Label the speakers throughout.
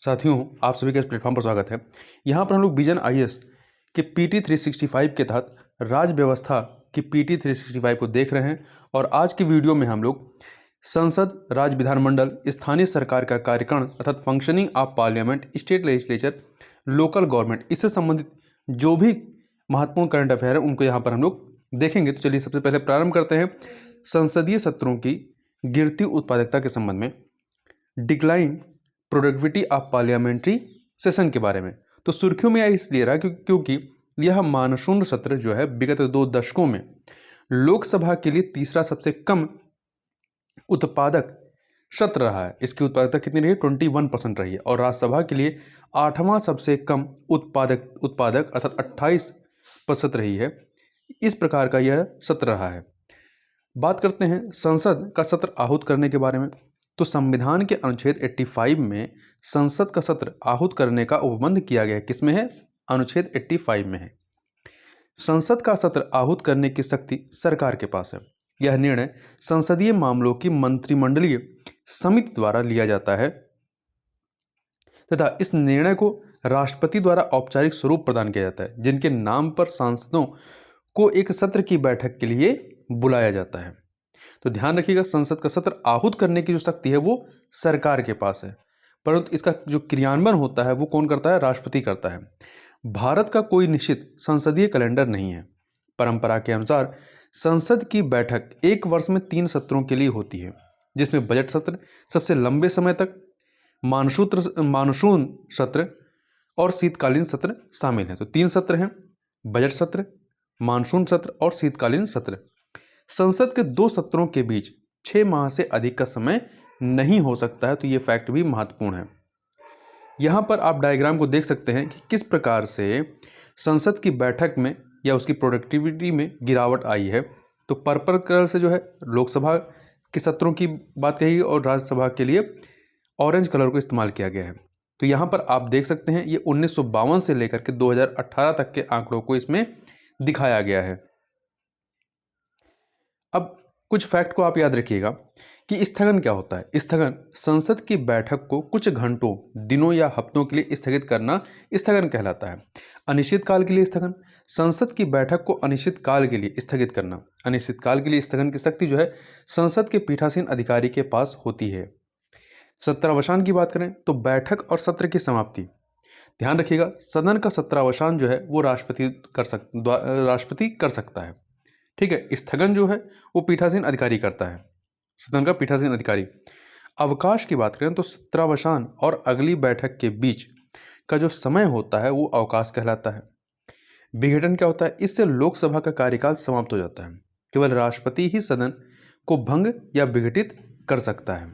Speaker 1: साथियों, आप सभी का इस प्लेटफॉर्म पर स्वागत है। यहाँ पर हम लोग विजन आईएएस के पीटी 365 के तहत राज्य व्यवस्था की पीटी 365 को देख रहे हैं और आज की वीडियो में हम लोग संसद, राज्य विधानमंडल, स्थानीय सरकार का कार्यकाल अर्थात functioning of parliament, state legislature, local government, इससे संबंधित जो भी महत्वपूर्ण करंट अफेयर है उनको यहाँ पर हम लोग देखेंगे। तो चलिए सबसे पहले प्रारंभ करते हैं संसदीय सत्रों की गिरती उत्पादकता के संबंध में, decline productivity of parliamentary session के बारे में। तो सुर्खियों में इसलिए रहा क्योंकि यह मानसून सत्र जो है विगत 2 दशकों में लोकसभा के लिए तीसरा सबसे कम उत्पादक सत्र रहा है। इसकी उत्पादकता कितनी रही? 21% रही है। और राज्यसभा के लिए 8वां सबसे कम उत्पादक अर्थात 28% रही है। इस प्रकार का यह सत्र रहा है। बात करते हैं संसद का सत्र आहूत करने के बारे में। तो संविधान के अनुच्छेद 85 में संसद का सत्र आहूत करने का उपबंध किया गया है। किसमें है? अनुच्छेद 85 में है। संसद का सत्र आहूत करने की शक्ति सरकार के पास है। यह निर्णय संसदीय मामलों की मंत्रिमंडलीय समिति द्वारा लिया जाता है तथा इस निर्णय को राष्ट्रपति द्वारा औपचारिक स्वरूप प्रदान किया जाता है, जिनके नाम पर सांसदों को एक सत्र की बैठक के लिए बुलाया जाता है। तो ध्यान रखिएगा, संसद का सत्र आहूत करने की जो शक्ति है वो सरकार के पास है, परंतु इसका जो क्रियान्वयन होता है वो कौन करता है? राष्ट्रपति करता है। भारत का कोई निश्चित संसदीय कैलेंडर नहीं है। परंपरा के अनुसार संसद की बैठक 1 वर्ष में 3 सत्रों के लिए होती है, जिसमें बजट सत्र सबसे लंबे समय तक, मानसून सत्र और शीतकालीन सत्र शामिल हैं। तो 3 सत्र हैं: बजट सत्र, मानसून सत्र और शीतकालीन सत्र। संसद के 2 सत्रों के बीच 6 माह से अधिक का समय नहीं हो सकता है। तो ये फैक्ट भी महत्वपूर्ण है। यहाँ पर आप डायग्राम को देख सकते हैं कि किस प्रकार से संसद की बैठक में या उसकी प्रोडक्टिविटी में गिरावट आई है। तो पर्पल कलर से जो है लोकसभा के सत्रों की बात कही और राज्यसभा के लिए ऑरेंज कलर को इस्तेमाल किया गया है। तो यहाँ पर आप देख सकते हैं ये 1952 से लेकर के 2018 तक के आंकड़ों को इसमें दिखाया गया है। अब कुछ फैक्ट को आप याद रखिएगा कि स्थगन क्या होता है। स्थगन संसद की बैठक को कुछ घंटों, दिनों या हफ्तों के लिए स्थगित करना स्थगन कहलाता है। अनिश्चित काल के लिए स्थगन, संसद की बैठक को अनिश्चित काल के लिए स्थगित करना। अनिश्चित काल के लिए स्थगन की शक्ति जो है संसद के पीठासीन अधिकारी के पास होती है। सत्रावसान की बात करें तो बैठक और सत्र की समाप्ति। ध्यान रखिएगा, सदन का सत्रावसान जो है वो राष्ट्रपति कर सकता है। ठीक है, स्थगन जो है वो पीठासीन अधिकारी करता है, सदन का पीठासीन अधिकारी। अवकाश की बात करें तो सत्रावसान और अगली बैठक के बीच का जो समय होता है वो अवकाश कहलाता है। विघटन क्या होता है? इससे लोकसभा का कार्यकाल समाप्त हो जाता है। केवल राष्ट्रपति ही सदन को भंग या विघटित कर सकता है।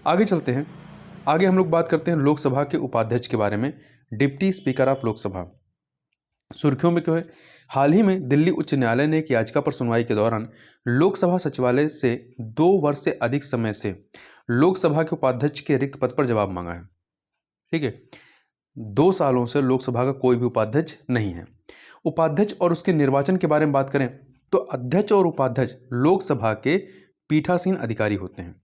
Speaker 1: आगे चलते हैं। आगे हम लोग बात करते हैं लोकसभा के उपाध्यक्ष के बारे में, डिप्टी स्पीकर ऑफ लोकसभा। सुर्खियों में क्यों है? हाल ही में दिल्ली उच्च न्यायालय ने एक याचिका पर सुनवाई के दौरान लोकसभा सचिवालय से 2 वर्ष से अधिक समय से लोकसभा के उपाध्यक्ष के रिक्त पद पर जवाब मांगा है। ठीक है, 2 सालों से लोकसभा का कोई भी उपाध्यक्ष नहीं है। उपाध्यक्ष और उसके निर्वाचन के बारे में बात करें तो अध्यक्ष और उपाध्यक्ष लोकसभा के पीठासीन अधिकारी होते हैं।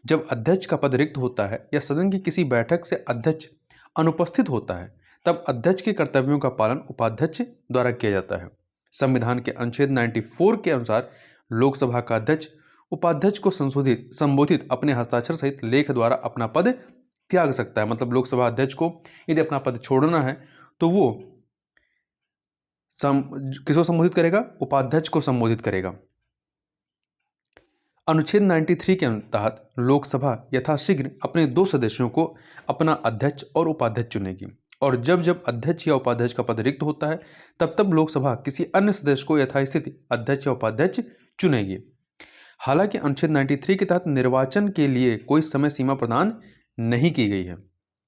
Speaker 1: जब अध्यक्ष का पद रिक्त होता है या सदन की किसी बैठक से अध्यक्ष अनुपस्थित होता है तब अध्यक्ष के कर्तव्यों का पालन उपाध्यक्ष द्वारा किया जाता है। संविधान के अनुच्छेद 94 के अनुसार लोकसभा का अध्यक्ष उपाध्यक्ष को संबोधित अपने हस्ताक्षर सहित लेख द्वारा अपना पद त्याग सकता है। मतलब लोकसभा अध्यक्ष को यदि अपना पद छोड़ना है तो वो किसको संबोधित करेगा? उपाध्यक्ष को संबोधित करेगा। अनुच्छेद 93 के तहत लोकसभा यथाशीघ्र अपने 2 सदस्यों को अपना अध्यक्ष और उपाध्यक्ष चुनेगी और जब जब अध्यक्ष या उपाध्यक्ष का पद रिक्त होता है तब तब लोकसभा किसी अन्य सदस्य को यथास्थिति अध्यक्ष या उपाध्यक्ष चुनेगी। हालांकि अनुच्छेद 93 के तहत निर्वाचन के लिए कोई समय सीमा प्रदान नहीं की गई है।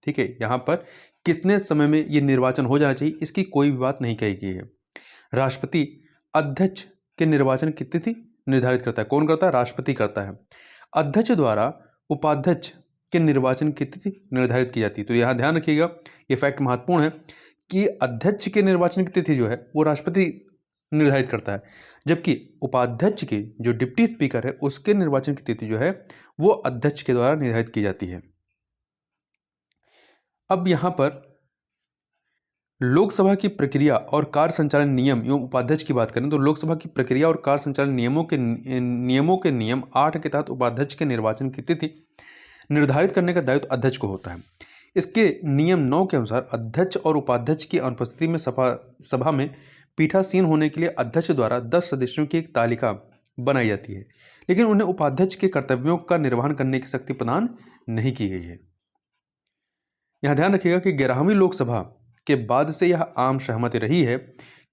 Speaker 1: ठीक है, यहाँ पर कितने समय में ये निर्वाचन हो जाना चाहिए इसकी कोई भी बात नहीं कही गई है। राष्ट्रपति अध्यक्ष के निर्वाचन की तिथि निर्धारित करता है। कौन करता है? राष्ट्रपति करता है। अध्यक्ष द्वारा उपाध्यक्ष के निर्वाचन की तिथि निर्धारित की जाती है। तो यहाँ ध्यान रखिएगा, ये फैक्ट महत्वपूर्ण है कि अध्यक्ष के निर्वाचन की तिथि जो है वो राष्ट्रपति निर्धारित करता है, जबकि उपाध्यक्ष की जो डिप्टी स्पीकर है उसके निर्वाचन की तिथि जो है वो अध्यक्ष के द्वारा निर्धारित की जाती है। अब यहाँ पर लोकसभा की प्रक्रिया और कार्य संचालन नियम एवं उपाध्यक्ष की बात करें तो लोकसभा की प्रक्रिया और कार्य संचालन नियमों के नियम 8 के तहत उपाध्यक्ष के निर्वाचन की तिथि निर्धारित करने का दायित्व अध्यक्ष को होता है। इसके नियम 9 के अनुसार अध्यक्ष और उपाध्यक्ष की अनुपस्थिति में सभा में पीठासीन होने के लिए अध्यक्ष द्वारा 10 सदस्यों की एक तालिका बनाई जाती है, लेकिन उन्हें उपाध्यक्ष के कर्तव्यों का निर्वहन करने की शक्ति प्रदान नहीं की गई है। यहां ध्यान रखिएगा कि 11वीं लोकसभा के बाद से यह आम सहमति रही है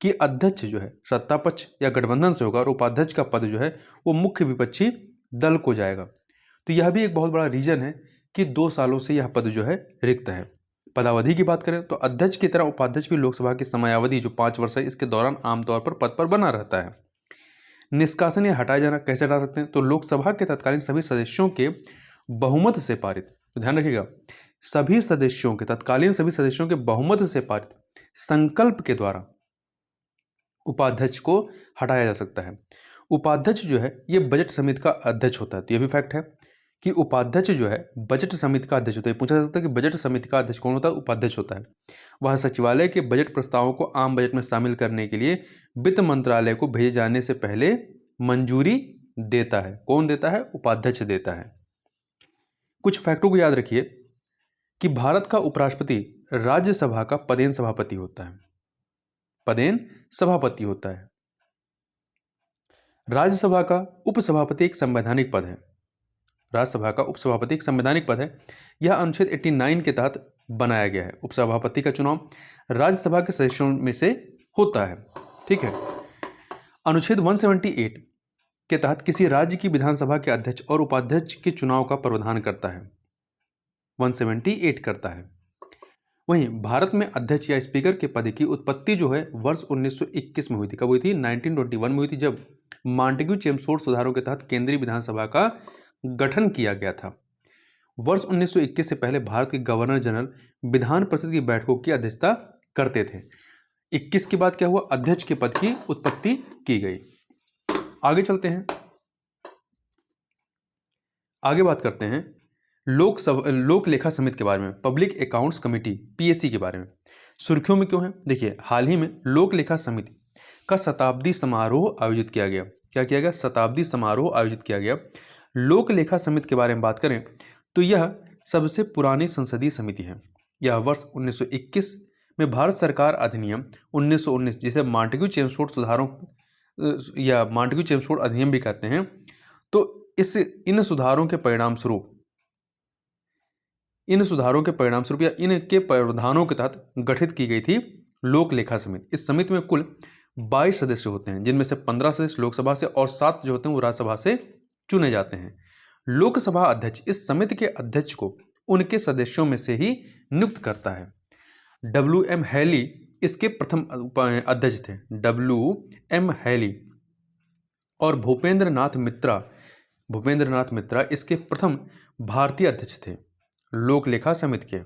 Speaker 1: कि अध्यक्ष जो है सत्ता पक्ष या गठबंधन से होगा और उपाध्यक्ष का पद जो है वो मुख्य विपक्षी दल को जाएगा। तो यह भी एक बहुत बड़ा रीजन है कि 2 सालों से यह पद जो है रिक्त है। पदावधि की बात करें तो अध्यक्ष की तरह उपाध्यक्ष भी लोकसभा की समयावधि जो 5 वर्ष है इसके दौरान आमतौर पर पद पर बना रहता है। निष्कासन या हटाया जाना कैसे हटा सकते हैं तो लोकसभा के तत्कालीन सभी सदस्यों के बहुमत से पारित, तो ध्यान रखिएगा सभी सदस्यों के तत्कालीन सभी सदस्यों के बहुमत से पारित संकल्प के द्वारा उपाध्यक्ष को हटाया जा सकता है। उपाध्यक्ष जो है ये बजट समिति का अध्यक्ष होता है। तो यह भी फैक्ट है कि उपाध्यक्ष जो है बजट समिति का अध्यक्ष होता है। पूछा जा सकता है कि बजट समिति का अध्यक्ष कौन होता है? उपाध्यक्ष होता है। वह सचिवालय के बजट प्रस्तावों को आम बजट में शामिल करने के लिए वित्त मंत्रालय को भेजे जाने से पहले मंजूरी देता है। कौन देता है? उपाध्यक्ष देता है। कुछ फैक्टों को याद रखिए कि भारत का उपराष्ट्रपति राज्यसभा का पदेन सभापति होता है। पदेन सभापति होता है। राज्यसभा का उपसभापति एक संवैधानिक पद है। राज्यसभा का उपसभापति एक संवैधानिक पद है। यह अनुच्छेद 89 के तहत बनाया गया है। उपसभापति का चुनाव राज्यसभा के सदस्यों में से होता है। ठीक है। अनुच्छेद 178 के तहत किसी राज्य की विधानसभा के अध्यक्ष और उपाध्यक्ष के चुनाव का प्रावधान करता है। 178 करता है। वहीं भारत में अध्यक्ष या स्पीकर के पद की उत्पत्ति जो है वर्ष 1921 में हुई थी। कब हुई थी? 1921 में हुई थी, जब मॉन्टेग्यू चेम्सफोर्ड सुधारों के तहत केंद्रीय विधानसभा का गठन किया गया था। वर्ष 1921 से पहले भारत के गवर्नर जनरल विधान परिषद की बैठकों की अध्यक्षता करते थे। 21 के बाद क्या हुआ? अध्यक्ष के पद की उत्पत्ति की गई। आगे चलते हैं, आगे बात करते हैं लोक लेखा समिति के बारे में, पब्लिक अकाउंट्स कमेटी पीएससी के बारे में। सुर्खियों में क्यों है? देखिए, हाल ही में लोक लेखा समिति का शताब्दी समारोह आयोजित किया गया। क्या किया गया? शताब्दी समारोह आयोजित किया गया। लोक लेखा समिति के बारे में बात करें तो यह सबसे पुरानी संसदीय समिति है। यह वर्ष 1921 में भारत सरकार अधिनियम 1919 जिसे मॉन्टेग्यू चेम्सफोर्ड सुधारों या मॉन्टेग्यू चेम्सफोर्ड अधिनियम भी कहते हैं, तो इन सुधारों के परिणाम स्वरूप या इनके प्रावधानों के तहत गठित की गई थी लोक लेखा समिति। इस समिति में कुल 22 सदस्य होते हैं, जिनमें से 15 सदस्य लोकसभा से और 7 जो होते हैं वो राज्यसभा से चुने जाते हैं। लोकसभा अध्यक्ष इस समिति के अध्यक्ष को उनके सदस्यों में से ही नियुक्त करता है। WM हैली इसके प्रथम अध्यक्ष थे। WM हैली और भूपेंद्र नाथ मित्रा इसके प्रथम भारतीय अध्यक्ष थे लोक लेखा समिति के।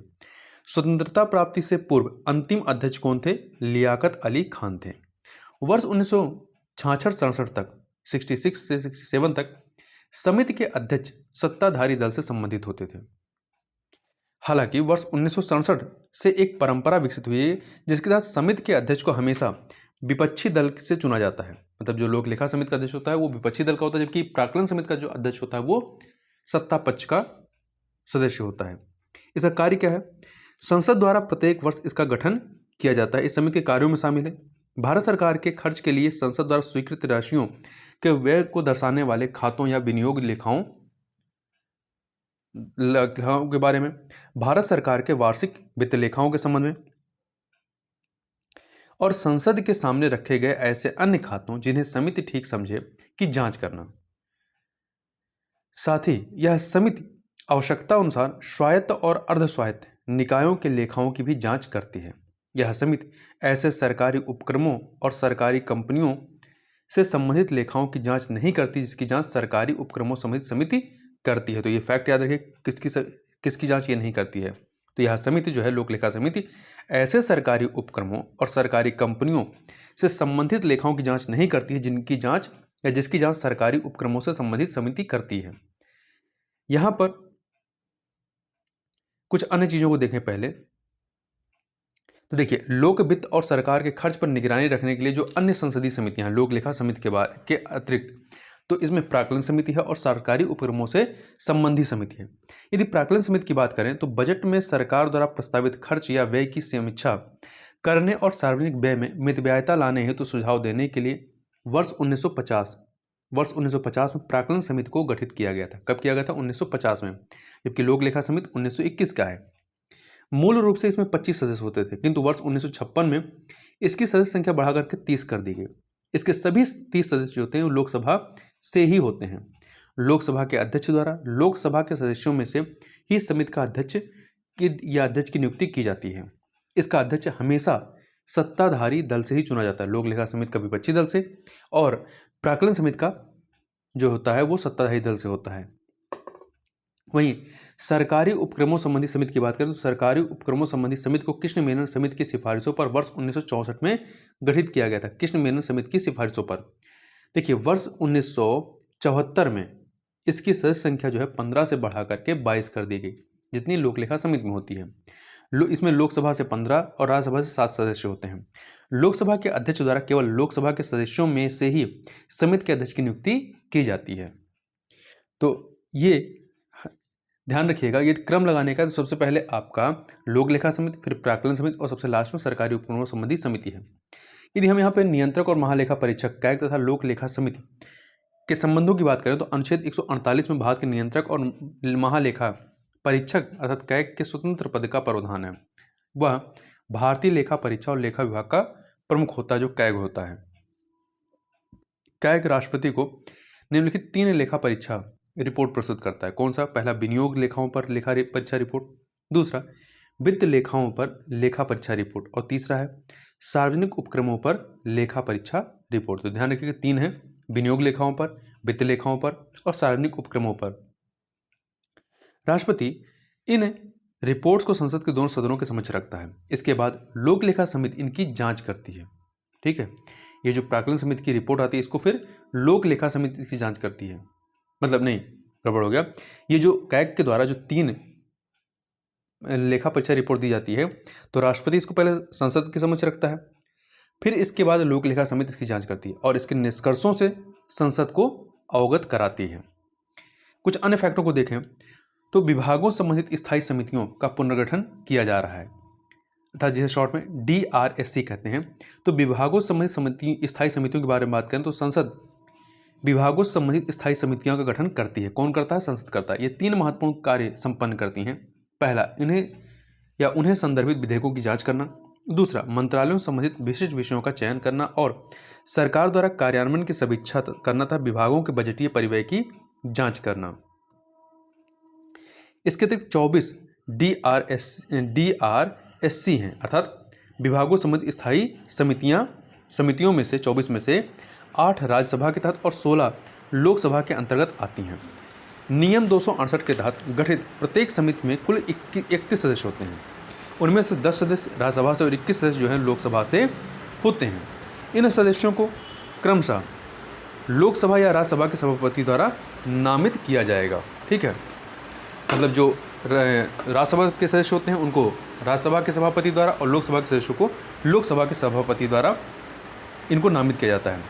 Speaker 1: स्वतंत्रता प्राप्ति से पूर्व अंतिम अध्यक्ष कौन थे? लियाकत अली खान थे। वर्ष 1966-67 तक 66 से 67 तक समिति के अध्यक्ष सत्ताधारी दल से संबंधित होते थे। हालांकि वर्ष 1967 से एक परंपरा विकसित हुई है जिसके तहत समिति के अध्यक्ष को हमेशा विपक्षी दल से चुना जाता है। मतलब जो लोक लेखा समिति का अध्यक्ष होता है वो विपक्षी दल का होता है, जबकि प्राक्कलन समिति का जो अध्यक्ष होता है वो सत्ता पक्ष का सदस्य होता है। इसका कार्य क्या है? संसद द्वारा प्रत्येक वर्ष इसका गठन किया जाता है। इस समिति के कार्यों में शामिल है भारत सरकार के खर्च के लिए संसद द्वारा स्वीकृत राशियों के व्यय को दर्शाने वाले खातों या विनियोग लेखाओं के बारे में, भारत सरकार के वार्षिक वित्त लेखाओं के संबंध में और संसद के सामने रखे गए ऐसे अन्य खातों जिन्हें समिति ठीक समझे की जांच करना। साथ ही यह समिति आवश्यकता अनुसार स्वायत्त और अर्ध स्वायत्त निकायों के लेखाओं की भी जांच करती है। यह समिति ऐसे सरकारी उपक्रमों और सरकारी कंपनियों से संबंधित लेखाओं की जांच नहीं करती जिसकी जांच सरकारी उपक्रमों संबंधित समिति करती है। तो ये फैक्ट याद रखिए, किसकी जांच ये नहीं करती है। तो यह समिति जो है लोक लेखा समिति ऐसे सरकारी उपक्रमों और सरकारी कंपनियों से संबंधित लेखाओं की जांच नहीं करती है जिनकी जांच या जिसकी जांच सरकारी उपक्रमों से संबंधित समिति करती है। यहां पर कुछ अन्य चीजों को देखें। पहले तो देखिए, लोक वित्त और सरकार के खर्च पर निगरानी रखने के लिए जो अन्य संसदीय समितियां हैं लोक लेखा समिति के अतिरिक्त, तो इसमें प्राक्कलन समिति है और सरकारी उपक्रमों से संबंधी समिति है। यदि प्राक्कलन समिति की बात करें तो बजट में सरकार द्वारा प्रस्तावित खर्च या व्यय की समीक्षा करने और सार्वजनिक व्यय में मितव्ययिता लाने हेतु सुझाव देने के लिए वर्ष 1950 में प्राक्कलन समिति को गठित किया गया था। कब किया गया था? 1950 में, जबकि लोक लेखा समिति 1921 का है। मूल रूप से इसमें 25 सदस्य होते थे, किंतु वर्ष 1956 में इसकी सदस्य संख्या बढ़ा करके 30 कर दी गई। इसके सभी 30 सदस्य जो होते हैं वो लोकसभा से ही होते हैं। लोकसभा के अध्यक्ष द्वारा लोकसभा के सदस्यों में से ही समिति का अध्यक्ष या अध्यक्ष की नियुक्ति की जाती है। इसका अध्यक्ष हमेशा सत्ताधारी दल से ही चुना जाता है। लोक लेखा समिति का विपक्षी दल से और प्राक्कलन समिति का जो होता है वो सत्ताधारी दल से होता है। वहीं सरकारी उपक्रमों संबंधी समिति की बात करें तो सरकारी उपक्रमों संबंधी समिति को कृष्ण मेनन समिति की सिफारिशों पर वर्ष 1964 में गठित किया गया था। कृष्ण मेनन समिति की सिफारिशों पर देखिए, वर्ष 1974 में इसकी सदस्य संख्या जो है 15 से बढ़ा करके 22 कर दी गई, जितनी लोक लेखा समिति में होती है। इसमें लोकसभा से 15 और राज्यसभा से 7 सदस्य होते हैं। लोकसभा के अध्यक्ष द्वारा केवल लोकसभा के सदस्यों में से ही समिति के अध्यक्ष की नियुक्ति की जाती है। तो ये ध्यान रखिएगा, ये क्रम लगाने का तो सबसे पहले आपका लोक लेखा समिति, फिर प्राक्कलन समिति और सबसे लास्ट में सरकारी उपक्रमों संबंधी समिति है। यदि हम यहाँ पे नियंत्रक और महालेखा परीक्षक कैग तथा लोक लेखा समिति के संबंधों की बात करें तो अनुच्छेद 148 में भारत के नियंत्रक और महालेखा परीक्षक अर्थात कैग के स्वतंत्र पद का प्रावधान है। वह भारतीय लेखा परीक्षा और लेखा विभाग का प्रमुख होता है, जो कैग होता है। कैग राष्ट्रपति को निम्नलिखित 3 लेखा परीक्षा रिपोर्ट प्रस्तुत करता है। कौन सा? पहला विनियोग लेखाओं पर लेखा परीक्षा रिपोर्ट, दूसरा वित्त लेखाओं पर लेखा परीक्षा रिपोर्ट और तीसरा है सार्वजनिक उपक्रमों पर लेखा परीक्षा रिपोर्ट। तो ध्यान रखिएगा, 3 है, विनियोग लेखाओं पर, वित्त लेखाओं पर और सार्वजनिक उपक्रमों पर। राष्ट्रपति इन रिपोर्ट्स को संसद के दोनों सदनों के समक्ष रखता है। इसके बाद लोक लेखा समिति इनकी जांच करती है। ठीक है, ये जो प्राक्कलन समिति की रिपोर्ट आती है इसको फिर लोक लेखा समिति इसकी जांच करती है। मतलब नहीं, गड़बड़ हो गया। ये जो कैग के द्वारा जो 3 लेखा परीक्षा रिपोर्ट दी जाती है तो राष्ट्रपति इसको पहले संसद के समक्ष रखता है, फिर इसके बाद लोक लेखा समिति इसकी जांच करती है और इसके निष्कर्षों से संसद को अवगत कराती है। कुछ अन्य फैक्टरों को देखें तो विभागों संबंधित स्थायी समितियों का पुनर्गठन किया जा रहा है, अर्थात जिसे शॉर्ट में DRSC कहते हैं। तो विभागों संबंधित स्थायी समितियों के बारे में बात करें तो संसद विभागों से संबंधित स्थायी समितियों का गठन करती है। कौन करता है? संसद करता है। ये 3 महत्वपूर्ण कार्य संपन्न करती हैं। पहला, उन्हें संदर्भित विधेयकों की जांच करना, दूसरा मंत्रालयों से संबंधित विशिष्ट विषयों का चयन करना और सरकार द्वारा कार्यान्वयन की समीक्षा करना तथा विभागों के बजटीय परिव्यय की जांच करना। इसके अतिरिक्त 24 DRSC हैं, अर्थात विभागों संबंधित स्थायी समितियों में से 24 में से 8 राज्यसभा के तहत और 16 लोकसभा के अंतर्गत आती हैं। नियम 268 के तहत गठित प्रत्येक समिति में कुल 31 सदस्य होते हैं। उनमें से 10 सदस्य राज्यसभा से और 21 सदस्य जो हैं लोकसभा से होते हैं। इन सदस्यों को क्रमशः लोकसभा या राज्यसभा के सभापति द्वारा नामित किया जाएगा। ठीक है, मतलब जो राज्यसभा के सदस्य होते हैं उनको राज्यसभा के सभापति द्वारा और लोकसभा के सदस्यों को लोकसभा के सभापति द्वारा इनको नामित किया जाता है।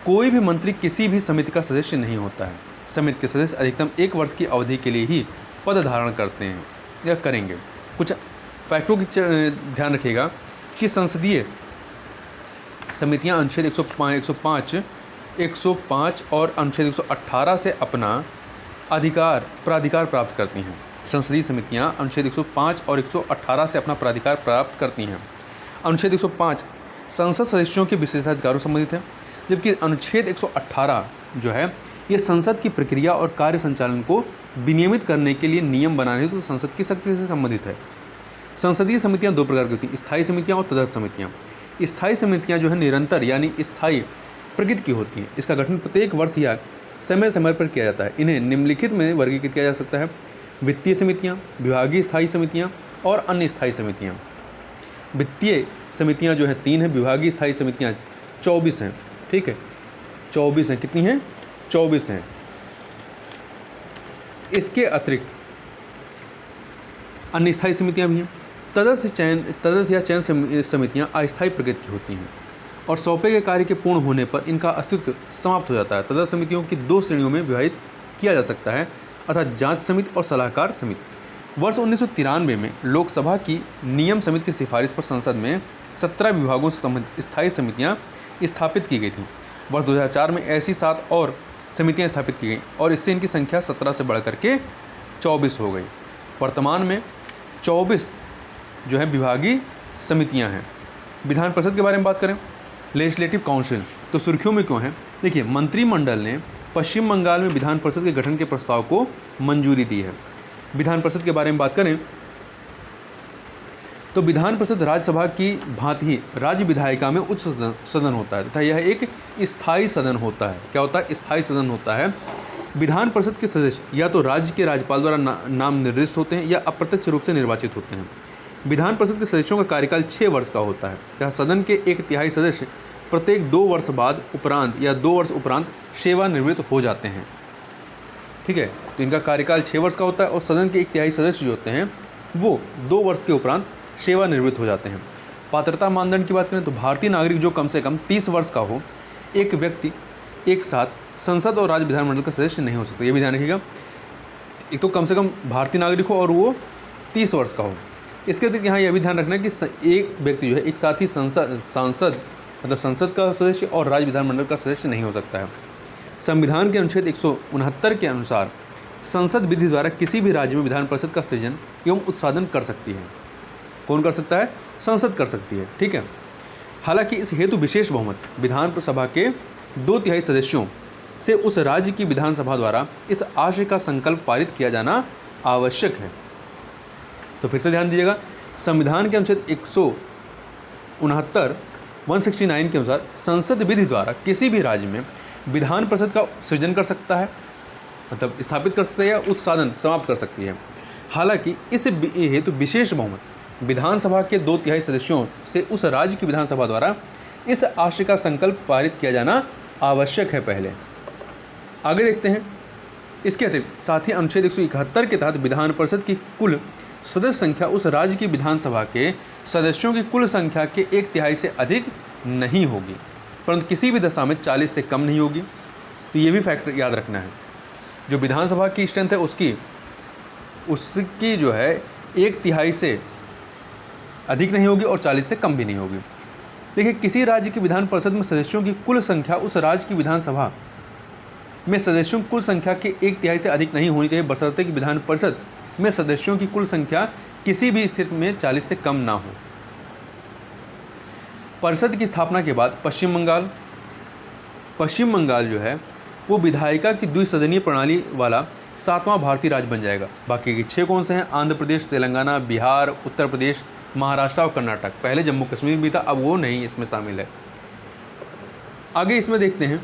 Speaker 1: कोई भी मंत्री किसी भी समिति का सदस्य नहीं होता है। समिति के सदस्य अधिकतम 1 वर्ष की अवधि के लिए ही पद धारण करते हैं या करेंगे। कुछ फैक्टरों की ध्यान रखिएगा कि संसदीय समितियां अनुच्छेद 105 और अनुच्छेद 118 से अपना प्राधिकार प्राप्त करती हैं। संसदीय समितियां अनुच्छेद 105 और 118 से अपना प्राधिकार प्राप्त करती हैं। अनुच्छेद 105 संसद सदस्यों के विशेषाधिकारों से संबंधित है, जबकि अनुच्छेद 118 जो है ये संसद की प्रक्रिया और कार्य संचालन को विनियमित करने के लिए नियम बनाने तो संसद की शक्ति से संबंधित है। संसदीय समितियां 2 प्रकार की होती हैं, स्थायी समितियां और तदर्थ समितियां। स्थायी समितियां जो है निरंतर यानी स्थायी प्रकृति की होती हैं। इसका गठन प्रत्येक वर्ष या समय समय पर किया जाता है। इन्हें निम्नलिखित में वर्गीकृत किया जा सकता है: वित्तीय समितियां, विभागीय स्थायी समितियां और अन्य स्थायी समितियां। वित्तीय समितियां जो है 3 हैं, विभागीय स्थायी समितियां 24 हैं। ठीक है, 24 हैं। कितनी हैं? 24 हैं। इसके अतिरिक्त अन्य स्थायी समितियां भी हैं। तदर्थ या चयन समितियां अस्थायी प्रकृति की होती हैं और सौंपे गए कार्य के पूर्ण होने पर इनका अस्तित्व समाप्त हो जाता है। तदर्थ समितियों की 2 श्रेणियों में विभाजित किया जा सकता है, अर्थात जांच समिति और सलाहकार समिति। वर्ष 1993 में लोकसभा की नियम समिति की सिफारिश पर संसद में 17 विभागों से संबंधित स्थायी समितियां स्थापित की गई थी। वर्ष 2004 में ऐसी 7 और समितियां स्थापित की गई और इससे इनकी संख्या 17 से बढ़कर के 24 हो गई। वर्तमान में 24 जो है विभागीय समितियां हैं। विधान परिषद के बारे में बात करें, लेजिस्लेटिव काउंसिल तो सुर्खियों में क्यों है? देखिए, मंत्रिमंडल ने पश्चिम बंगाल में विधान परिषद के गठन के प्रस्ताव को मंजूरी दी है। विधान परिषद के बारे में बात करें तो विधान परिषद राज्यसभा की भांति ही राज्य विधायिका में उच्च सदन होता है तथा यह एक स्थायी सदन होता है। क्या होता है? स्थायी सदन होता है। विधान परिषद के सदस्य या तो राज्य के राज्यपाल द्वारा नाम निर्दिष्ट होते हैं या अप्रत्यक्ष रूप से निर्वाचित होते हैं। विधान परिषद के सदस्यों का कार्यकाल 6 वर्ष का होता है तथा सदन के 1/3 सदस्य प्रत्येक 2 वर्ष बाद उपरांत या 2 वर्ष उपरांत सेवानिवृत्त हो जाते हैं। ठीक है, तो इनका कार्यकाल 6 वर्ष का होता है और सदन के 1/3 सदस्य जो होते हैं वो 2 वर्ष के उपरांत सेवानिवृत्त हो जाते हैं। पात्रता मानदंड की बात करें तो भारतीय नागरिक जो कम से कम 30 वर्ष का हो, एक व्यक्ति एक साथ संसद और राज्य विधानमंडल का सदस्य नहीं हो सकता। ये भी ध्यान रखिएगा, एक तो कम से कम भारतीय नागरिक हो और वो 30 वर्ष का हो। इसके अतिरिक्त यहाँ यह भी ध्यान रखना है कि एक व्यक्ति जो है एक साथ ही सांसद मतलब संसद का सदस्य और राज्य विधानमंडल का सदस्य नहीं हो सकता है। संविधान के अनुच्छेद 169 के अनुसार संसद विधि द्वारा किसी भी राज्य में विधान परिषद का सृजन एवं उत्साधन कर सकती है। कौन कर सकता है? संसद कर सकती है। ठीक है, हालांकि इस हेतु विशेष बहुमत विधानसभा के 2/3 सदस्यों से उस राज्य की विधानसभा द्वारा इस आशय का संकल्प पारित किया जाना आवश्यक है। तो फिर से ध्यान दीजिएगा, संविधान के अनुच्छेद 169 के अनुसार संसद विधि द्वारा किसी भी राज्य में विधान परिषद का सृजन कर सकता है, मतलब स्थापित कर सकता है या उत्साधन समाप्त कर सकती है। हालांकि इस हेतु विशेष बहुमत विधानसभा के 2/3 सदस्यों से उस राज्य की विधानसभा द्वारा इस आशय का संकल्प पारित किया जाना आवश्यक है। पहले आगे देखते हैं। इसके अतिरिक्त साथ ही अनुच्छेद 171 के तहत विधान परिषद की कुल सदस्य संख्या उस राज्य की विधानसभा के सदस्यों की कुल संख्या के 1/3 से अधिक नहीं होगी, परंतु किसी भी दशा में 40 से कम नहीं होगी। तो ये भी फैक्टर याद रखना है। जो विधानसभा की स्ट्रेंथ है उसकी जो है 1/3 से अधिक नहीं होगी और 40 से कम भी नहीं होगी। देखिए, किसी राज्य की विधान परिषद में सदस्यों की कुल संख्या उस राज्य की विधानसभा में सदस्यों की कुल संख्या के 1/3 से अधिक नहीं होनी चाहिए, बशर्ते कि विधान परिषद में सदस्यों की कुल संख्या किसी भी स्थिति में 40 से कम ना हो। परिषद की स्थापना के बाद पश्चिम बंगाल जो है वो विधायिका की द्विसदनीय प्रणाली वाला 7वां भारतीय राज्य बन जाएगा। बाकी के 6 कौन से हैं? आंध्र प्रदेश, तेलंगाना, बिहार, उत्तर प्रदेश, महाराष्ट्र और कर्नाटक। पहले जम्मू कश्मीर भी था, अब वो नहीं इसमें शामिल है। आगे इसमें देखते हैं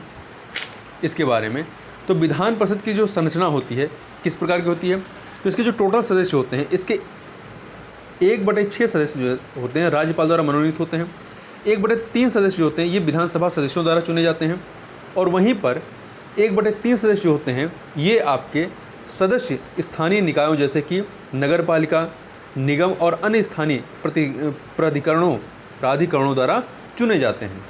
Speaker 1: इसके बारे में। तो विधान परिषद की जो संरचना होती है किस प्रकार की होती है? तो इसके जो टोटल सदस्य होते हैं, इसके 1/6 सदस्य जो होते हैं राज्यपाल द्वारा मनोनीत होते हैं। 1/3 सदस्य जो होते हैं ये विधानसभा सदस्यों द्वारा चुने जाते हैं और वहीं पर 1/3 सदस्य जो होते हैं ये आपके सदस्य स्थानीय निकायों जैसे कि नगरपालिका, निगम और अन्य स्थानीय प्राधिकरणों द्वारा चुने जाते हैं।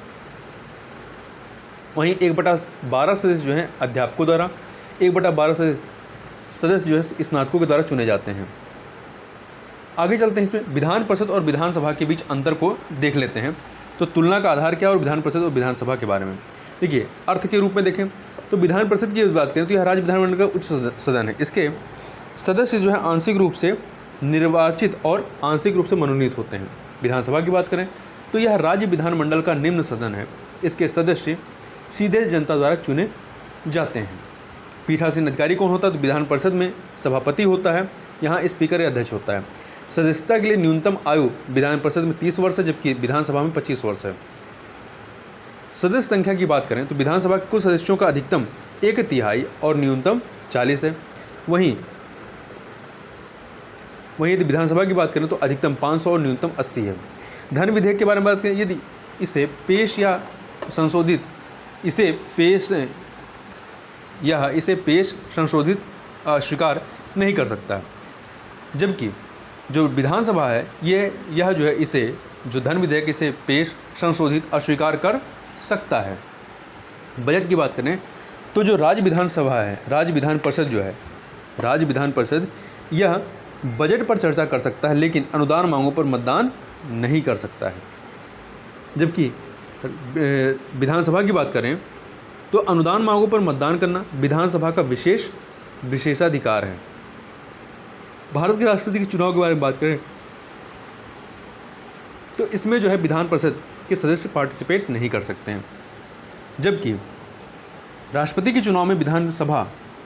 Speaker 1: वहीं 1/12 सदस्य जो हैं अध्यापकों द्वारा, 1/12 सदस्य जो है स्नातकों के द्वारा चुने जाते हैं। आगे चलते हैं, इसमें विधान परिषद और विधानसभा के बीच अंतर को देख लेते हैं। तो तुलना का आधार क्या है और विधान परिषद और विधानसभा के बारे में देखिए। अर्थ के रूप में देखें तो विधान परिषद की बात करें तो यह राज्य विधानमंडल का उच्च सदन है। इसके सदस्य जो है आंशिक रूप से निर्वाचित और आंशिक रूप से मनोनीत होते हैं। विधानसभा की बात करें तो यह राज्य विधानमंडल का निम्न सदन है। इसके सदस्य सीधे जनता द्वारा चुने जाते हैं। पीठासीन अधिकारी कौन होता है? तो विधान परिषद में सभापति होता है, यहाँ स्पीकर या अध्यक्ष होता है। सदस्यता के लिए न्यूनतम आयु विधान परिषद में 30 वर्ष है जबकि विधानसभा में 25 वर्ष है। सदस्य संख्या की बात करें तो विधानसभा के कुल सदस्यों का अधिकतम 1/3 और न्यूनतम 40 है। वहीं यदि विधानसभा की बात करें तो अधिकतम 500 और न्यूनतम 80 है। धन विधेयक के बारे में बात करें, यदि इसे पेश या संशोधित संशोधित स्वीकार नहीं कर सकता, जबकि जो विधानसभा है यह जो है इसे जो धन विधेयक इसे पेश संशोधित अस्वीकार कर सकता है। बजट की बात करें तो जो राज्य विधानसभा है, राज्य विधान परिषद जो है, राज्य विधान परिषद यह बजट पर चर्चा कर सकता है लेकिन अनुदान मांगों पर मतदान नहीं कर सकता है। जबकि विधानसभा की बात करें तो अनुदान मांगों पर मतदान करना विधानसभा का विशेषाधिकार है। भारत के राष्ट्रपति के चुनाव के बारे में बात करें तो इसमें जो है विधान परिषद के सदस्य पार्टिसिपेट नहीं कर सकते हैं। जबकि राष्ट्रपति के चुनाव में विधानसभा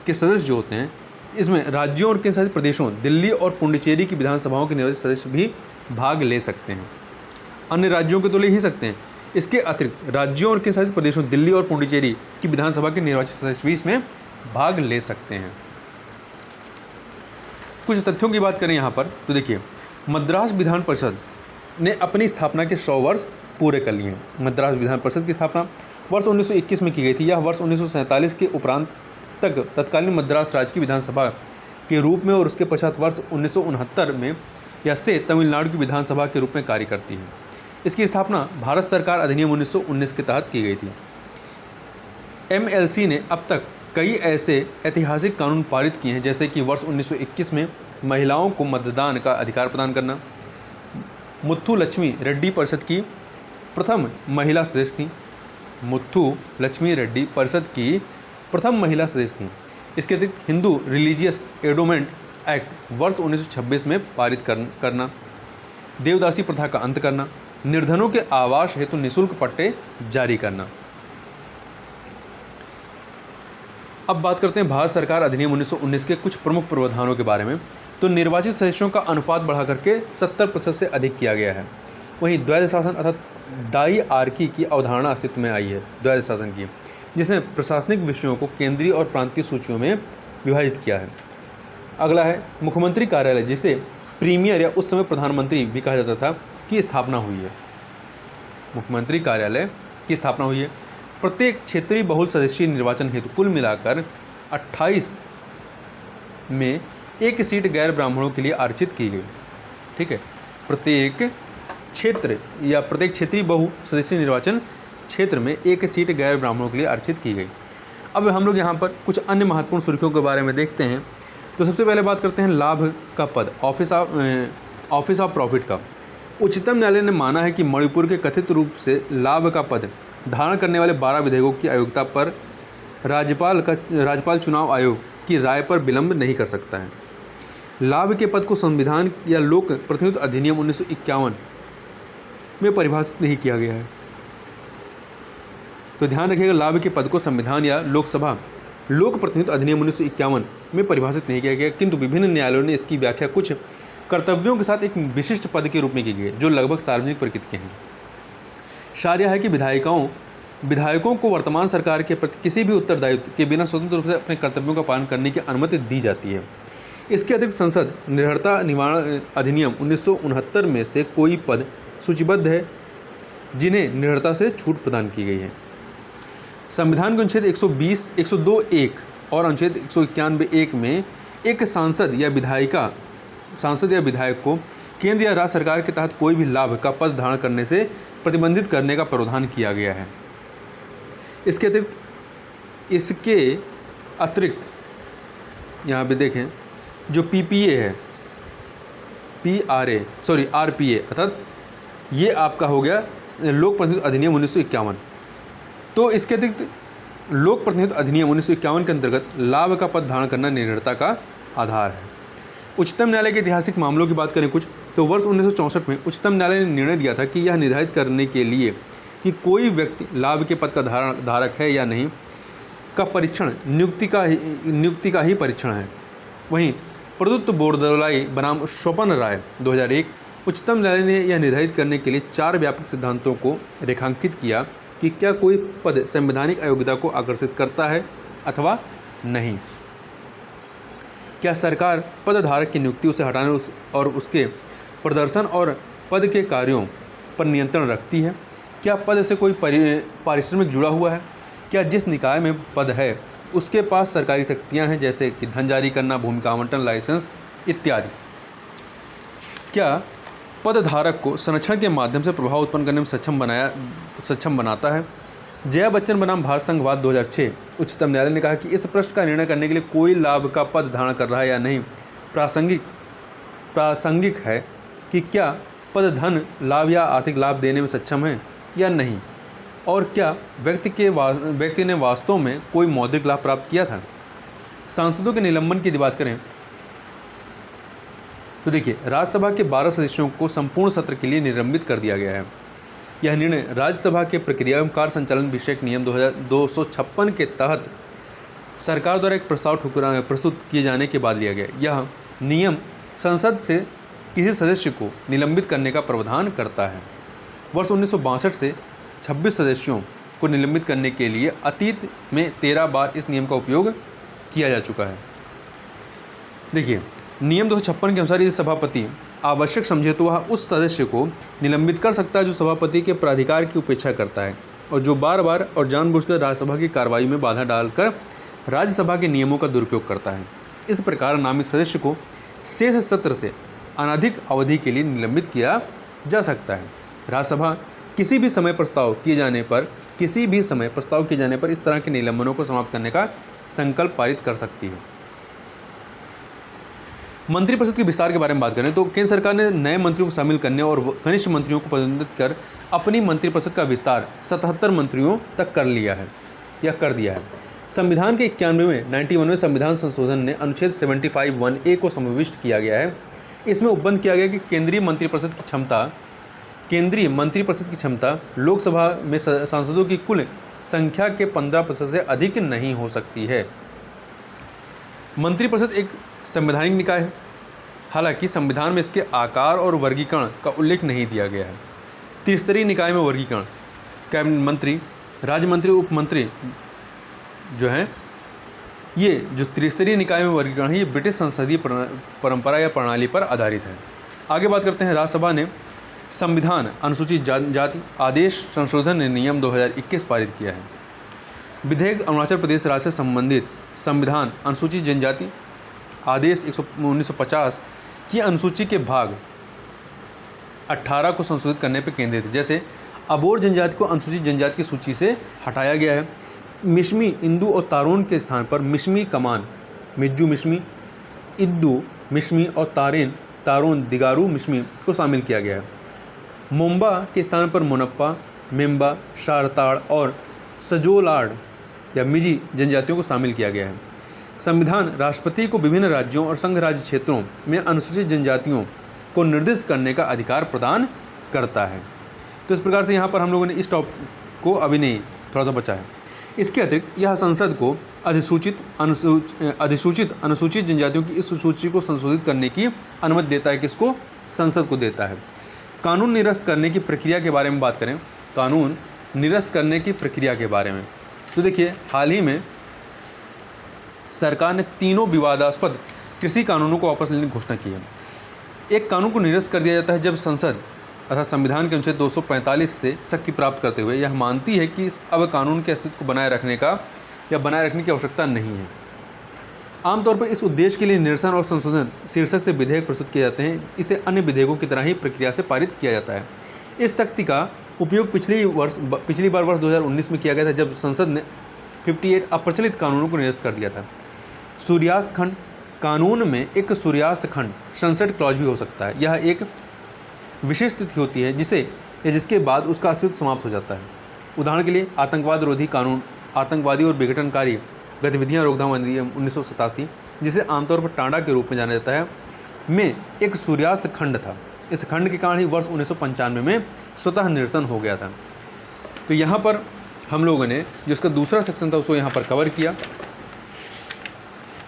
Speaker 1: के सदस्य जो होते हैं इसमें राज्यों और केंद्र शासित प्रदेशों दिल्ली और पुडुचेरी की विधानसभाओं के निर्वाचित सदस्य भी भाग ले सकते हैं। अन्य राज्यों के तो ले ही सकते हैं, इसके अतिरिक्त राज्यों और केंद्र शासित प्रदेशों दिल्ली और पुडुचेरी की विधानसभा के निर्वाचित सदस्य भी इसमें भाग ले सकते हैं। कुछ तथ्यों की बात करें यहाँ पर तो देखिए, मद्रास विधान परिषद ने अपनी स्थापना के 100 वर्ष पूरे कर लिए हैं। मद्रास विधान परिषद की स्थापना वर्ष 1921 में की गई थी। यह वर्ष 1947 के उपरांत तक तत्कालीन मद्रास राज्य की विधानसभा के रूप में और उसके पश्चात वर्ष 1969 में या से तमिलनाडु की विधानसभा के रूप में कार्य करती है। इसकी स्थापना भारत सरकार अधिनियम 1919 के तहत की गई थी। MLC ने अब तक कई ऐसे ऐतिहासिक कानून पारित किए हैं जैसे कि वर्ष 1921 में महिलाओं को मतदान का अधिकार प्रदान करना, मुथु लक्ष्मी रेड्डी परिषद की प्रथम महिला सदस्य थी, मुथु लक्ष्मी रेड्डी परिषद की प्रथम महिला सदस्य थी। इसके अतिरिक्त हिंदू रिलीजियस एडोमेंट एक्ट वर्ष 1926 में पारित करना, देवदासी प्रथा का अंत करना, निर्धनों के आवास हेतु निःशुल्क पट्टे जारी करना। अब बात करते हैं भारत सरकार अधिनियम 1919 के कुछ प्रमुख प्रावधानों के बारे में। तो निर्वाचित सदस्यों का अनुपात बढ़ा करके 70% से अधिक किया गया है। वहीं द्वैध शासन अर्थात डाईआर्की की अवधारणा अस्तित्व में आई है, द्वैध शासन की, जिसने प्रशासनिक विषयों को केंद्रीय और प्रांतीय सूचियों में विभाजित किया है। अगला है मुख्यमंत्री कार्यालय, जिसे प्रीमियर या उस समय प्रधानमंत्री भी कहा जाता था, की स्थापना हुई है। मुख्यमंत्री कार्यालय की स्थापना हुई है। प्रत्येक क्षेत्रीय बहुल सदस्यीय निर्वाचन हेतु कुल मिलाकर 28 में एक सीट गैर ब्राह्मणों के लिए आरक्षित की गई। ठीक है, प्रत्येक क्षेत्र या प्रत्येक क्षेत्रीय बहु सदस्यीय निर्वाचन क्षेत्र में एक सीट गैर ब्राह्मणों के लिए आरक्षित की गई। अब हम लोग यहाँ पर कुछ अन्य महत्वपूर्ण सुर्खियों के बारे में देखते हैं। तो सबसे पहले बात करते हैं लाभ का पद, ऑफिस ऑफ प्रॉफिट का। उच्चतम न्यायालय ने माना है कि मणिपुर के कथित रूप से लाभ का पद धारण करने वाले 12 विधेयकों की अयोग्यता पर राज्यपाल चुनाव आयोग की राय पर विलंब नहीं कर सकता है। लाभ के पद को संविधान या लोक प्रतिनिधित्व अधिनियम 1951 में परिभाषित नहीं किया गया है। तो ध्यान रखिएगा, लाभ के पद को संविधान या लोकसभा लोक प्रतिनिधित्व अधिनियम 1951 में परिभाषित नहीं किया गया, किंतु विभिन्न न्यायालयों ने इसकी व्याख्या कुछ कर्तव्यों के साथ एक विशिष्ट पद के रूप में की गई है जो लगभग सार्वजनिक प्रकृति के हैं। सार यह है कि विधायकों को वर्तमान सरकार के प्रति किसी भी उत्तरदायित्व के बिना स्वतंत्र रूप से अपने कर्तव्यों का पालन करने की अनुमति दी जाती है। इसके अतिरिक्त संसद निर्भरता निवारण अधिनियम 1969 में से कोई पद सूचीबद्ध है जिन्हें निर्भरता से छूट प्रदान की गई है। संविधान के अनुच्छेद 102(1) और अनुच्छेद 191(1) में एक सांसद या विधायक को केंद्र या राज्य सरकार के तहत कोई भी लाभ का पद धारण करने से प्रतिबंधित करने का प्रावधान किया गया है। इसके अतिरिक्त यहाँ पे देखें, जो PPA है, RPA अर्थात ये आपका हो गया लोक प्रतिनिधित्व अधिनियम 1951। तो इसके अतिरिक्त लोक प्रतिनिधित्व अधिनियम 1951 के अंतर्गत लाभ का पद धारण करना निर्भरता का आधार है। उच्चतम न्यायालय के ऐतिहासिक मामलों की बात करें कुछ, तो वर्ष 1964 में उच्चतम न्यायालय ने निर्णय दिया था कि यह निर्धारित करने के लिए कि कोई व्यक्ति लाभ के पद का धारक है या नहीं का परीक्षण नियुक्ति का ही परीक्षण है। वहीं प्रदत्त बोरदोलाई बनाम स्वपन राय 2001 उच्चतम न्यायालय ने यह निर्धारित करने के लिए 4 व्यापक सिद्धांतों को रेखांकित किया कि क्या कोई पद संवैधानिक अयोग्यता को आकर्षित करता है अथवा नहीं, क्या सरकार पदधारक की नियुक्ति उसे हटाने और उसके प्रदर्शन और पद के कार्यों पर नियंत्रण रखती है, क्या पद से कोई पारिश्रमिक जुड़ा हुआ है, क्या जिस निकाय में पद है उसके पास सरकारी शक्तियां हैं जैसे कि धन जारी करना, भूमि का आवंटन, लाइसेंस इत्यादि। क्या पदधारक को संरक्षण के माध्यम से प्रभाव उत्पन्न करने में सक्षम बनाता है? जया बच्चन बनाम भारत संघवाद 2006। उच्चतम न्यायालय ने कहा कि इस प्रश्न का निर्णय करने के लिए कोई लाभ का पद धारण कर रहा है या नहीं प्रासंगिक है कि क्या पद धन लाभ या आर्थिक लाभ देने में सक्षम है या नहीं, और क्या व्यक्ति ने वास्तव में कोई मौद्रिक लाभ प्राप्त किया था। सांसदों के निलंबन की यदि बात करें तो देखिए, राज्यसभा के 12 सदस्यों को संपूर्ण सत्र के लिए निलंबित कर दिया गया है। यह निर्णय राज्यसभा के प्रक्रिया एवं कार्य संचालन विषयक नियम 256 के तहत सरकार द्वारा एक प्रस्ताव प्रस्तुत किए जाने के बाद लिया गया। यह नियम संसद से किसी सदस्य को निलंबित करने का प्रावधान करता है। वर्ष 1962 से 26 सदस्यों को निलंबित करने के लिए अतीत में 13 बार इस नियम का उपयोग किया जा चुका है। देखिए, नियम 256 के अनुसार यदि सभापति आवश्यक समझे तो वह उस सदस्य को निलंबित कर सकता है जो सभापति के प्राधिकार की उपेक्षा करता है और जो बार बार और जानबूझकर राज्यसभा की कार्रवाई में बाधा डालकर राज्यसभा के नियमों का दुरुपयोग करता है। इस प्रकार नामित सदस्य को शेष सत्र से अनधिक अवधि के लिए निलंबित किया जा सकता है। राज्यसभा किसी भी समय प्रस्ताव किए जाने पर इस तरह के निलंबनों को समाप्त करने का संकल्प पारित कर सकती है। मंत्रिपरिषद के विस्तार के बारे में बात करें तो केंद्र सरकार ने नए मंत्रियों को शामिल करने और कनिष्ठ मंत्रियों को पदोन्नत कर अपनी मंत्रिपरिषद का विस्तार 77 मंत्रियों तक कर दिया है। संविधान के 91वें संविधान संशोधन ने अनुच्छेद 75(1)(a) को समाविष्ट किया गया है। इसमें उपबंध किया गया कि केंद्रीय मंत्रिपरिषद की क्षमता लोकसभा में सांसदों की कुल संख्या के 15% से अधिक नहीं हो सकती है। मंत्रिपरिषद एक संवैधानिक निकाय है। हालांकि संविधान में इसके आकार और वर्गीकरण का उल्लेख नहीं दिया गया है। त्रिस्तरीय निकाय में वर्गीकरण कैबिनेट मंत्री, राज्य मंत्री, उप मंत्री जो हैं, ये जो त्रिस्तरीय निकाय में वर्गीकरण है ये ब्रिटिश संसदीय परंपरा या प्रणाली पर आधारित है। आगे बात करते हैं, राज्यसभा ने संविधान अनुसूचित जाति आदेश संशोधन नियम 2021 पारित किया है। विधेयक अरुणाचल प्रदेश राज्य से संबंधित संविधान अनुसूचित जनजाति आदेश 1950 की अनुसूची के भाग 18 को संशोधित करने पर केंद्रित है। जैसे अबोर जनजाति को अनुसूचित जनजाति की सूची से हटाया गया है। मिश्मी, इंदू और तारोन के स्थान पर मिश्मी कमान, मिज्जू मिश्मी, इद्दू मिश्मी और तारोन दिगारू मिश्मी को शामिल किया गया है। मोम्बा के स्थान पर मोनप्पा, मेम्बा, शारताड़ और सजोलाड या मिजी जनजातियों को शामिल किया गया है। संविधान राष्ट्रपति को विभिन्न राज्यों और संघ राज्य क्षेत्रों में अनुसूचित जनजातियों को निर्दिष्ट करने का अधिकार प्रदान करता है। तो इस प्रकार से यहाँ पर हम लोगों ने इस टॉपिक को अभी नहीं थोड़ा सा बचा है। इसके अतिरिक्त यह संसद को अधिसूचित अनुसूचित जनजातियों की इस सूची को संशोधित करने की अनुमति देता है। किसको? संसद को देता है। कानून निरस्त करने की प्रक्रिया के बारे में बात करें, कानून निरस्त करने की प्रक्रिया के बारे में तो देखिए, हाल ही में सरकार ने तीनों विवादास्पद कृषि कानूनों को वापस लेने की घोषणा की है। एक कानून को निरस्त कर दिया जाता है जब संसद अर्थात संविधान के अनुच्छेद 245 से शक्ति प्राप्त करते हुए यह मानती है कि अब कानून के अस्तित्व को बनाए रखने की आवश्यकता नहीं है। आमतौर पर इस उद्देश्य के लिए निरसन और संशोधन शीर्षक से विधेयक प्रस्तुत किए जाते हैं। इसे अन्य विधेयकों की तरह ही प्रक्रिया से पारित किया जाता है। इस शक्ति का उपयोग पिछली बार वर्ष 2019 में किया गया था जब संसद ने 58 अप्रचलित कानूनों को निरस्त कर दिया था। सूर्यास्त खंड कानून में एक सूर्यास्त खंड सनसेट क्लॉज भी हो सकता है। यह एक विशेष तिथि होती है जिसके बाद उसका अस्तित्व समाप्त हो जाता है। उदाहरण के लिए आतंकवाद रोधी कानून, आतंकवादी और विघटनकारी गतिविधियां रोकथाम अधिनियम 1987, जिसे आमतौर पर टांडा के रूप में जाना जाता है, में एक सूर्यास्त खंड था। इस खंड के कारण ही वर्ष 1995 में स्वतः निरसन हो गया था। तो यहाँ पर हम लोगों ने जो इसका दूसरा सेक्शन था उसको यहाँ पर कवर किया,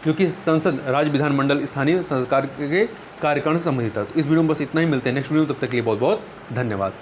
Speaker 1: जो कि संसद, राज्य विधानमंडल, स्थानीय सरकार के कार्यकाल से संबंधित था। तो इस वीडियो में बस इतना ही। मिलते हैं नेक्स्ट वीडियो में, तब तक के लिए बहुत बहुत धन्यवाद।